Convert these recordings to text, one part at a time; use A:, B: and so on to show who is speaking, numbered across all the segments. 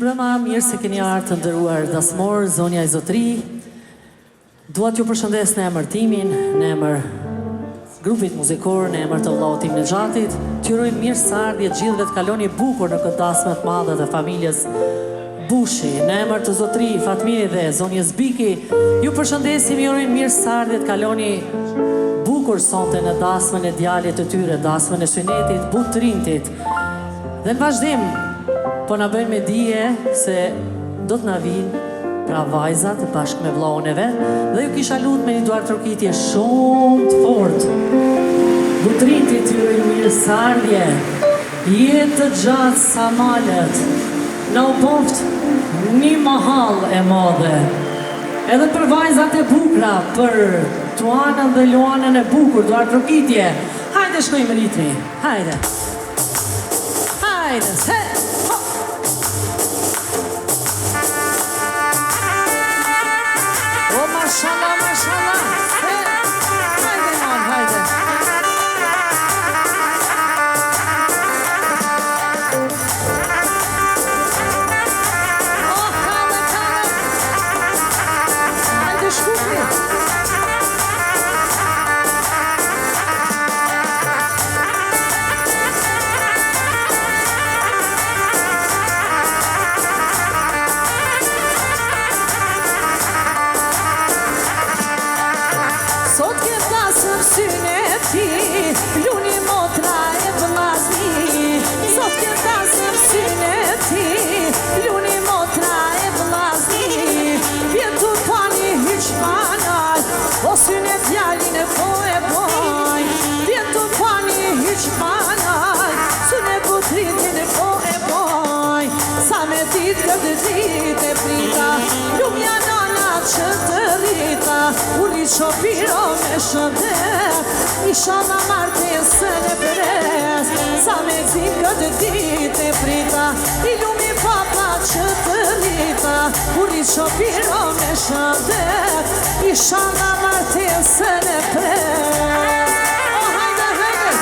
A: mbrëma, mirë se keni ardhur të nderuar dasmor, zonja e zotëri. Dua t'ju përshëndes në emër timin, në emër grupit muzikor, në emër të vllaut tim Nexhatit. T'ju uroj mirëseardhje të gjithëve, të kaloni bukur në këtë dasmë të madhe të familjes Bushi. Në emër të zotëri Fatmiri dhe zonjës Biki, ju përshëndesim, ju urojmë mirëseardhje, të kaloni bukur sonte në dasmën e djalit të tyre, dasmën e synetit, butrintit. Dhe në vazhdim, po na bëjmë me dije se do të na vinë pra vajzat bashkë me vllaun e vet, dhe ju kisha lutur me një duar trokitje shumë të fortë. Butrintit ju uroj mirëseardhje, jetë të gjatë sa malet, na u boft një mahall e madhe. Edhe për vajzat e bukura, për Tuanën dhe Luanën e bukur, duar trokitje. Hajde shkojmë ritmi, hajde. Hajde, se! Oh, mashallah, mashallah! Hajde, man, hajde! Oh, kale, kale! Hajde, shkupi! Luni motra e vllazni, sot ke dasëm syneti, luni motra e vllazni, vjetu pani hyq manaj, o synet djalin e po e boj, vjetu pani hyq manaj, synet butritin e po e boj, sa me dit këtë dit e prita, lumja nana që të rita, uli qopiro me shëndet, Inshallah martesën e pres, sa me zin këtë dit e prita, I lumi papa që të rita, uri qopiro me shëndet, Inshallah martesën e pres. Oh, hajde, hajde!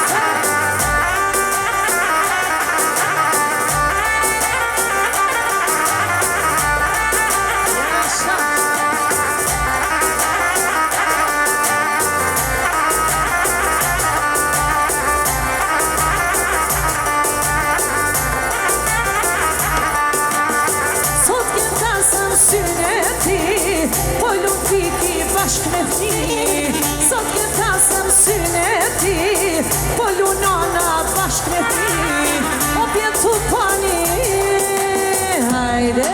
A: Po lupiki bashk me fni, sot ke tasëm syneti, po lunana bashk me fni, o pjetu pani, hajde,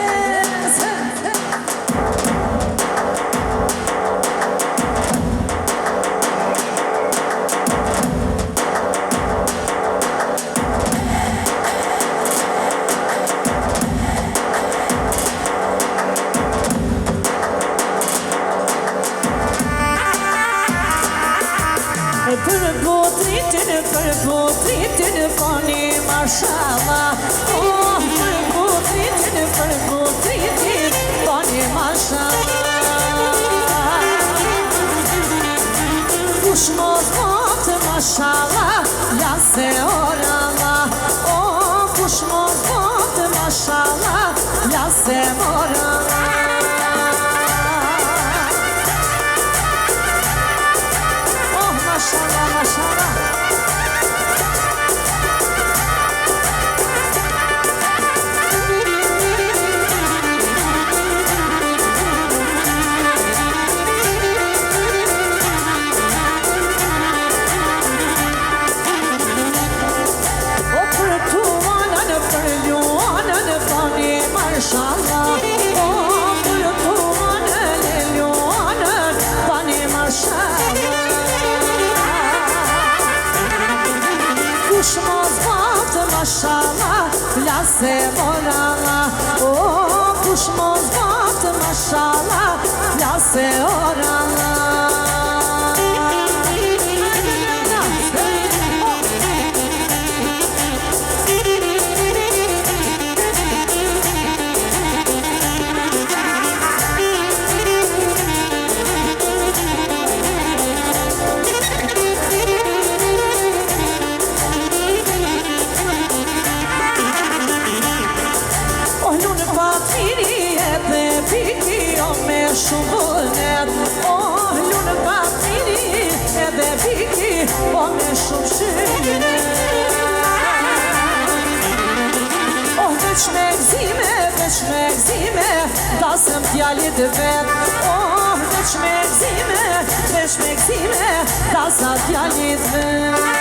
A: për butritin pani mashallah, oh, për butritin pani mashallah. Kush mos botë mashallah, lase oralla, oh, kush mos botë mashallah, lase oralla. Oh, mashallah, mashallah. Mashallah, oh, për tuanën e Luanën, pani mashallah. Kush mos botë mashallah, lase oralla, oh, kush mos botë mashallah, lase oralla. patmiri edhe piki o me shumë vullnet. Lunë patmiri edhe piki o me shumë shënet. Veç me gzime, dasëm t'jallit vet. Veç me gzime, dasa t'jallit vet.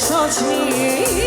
A: Shoshnie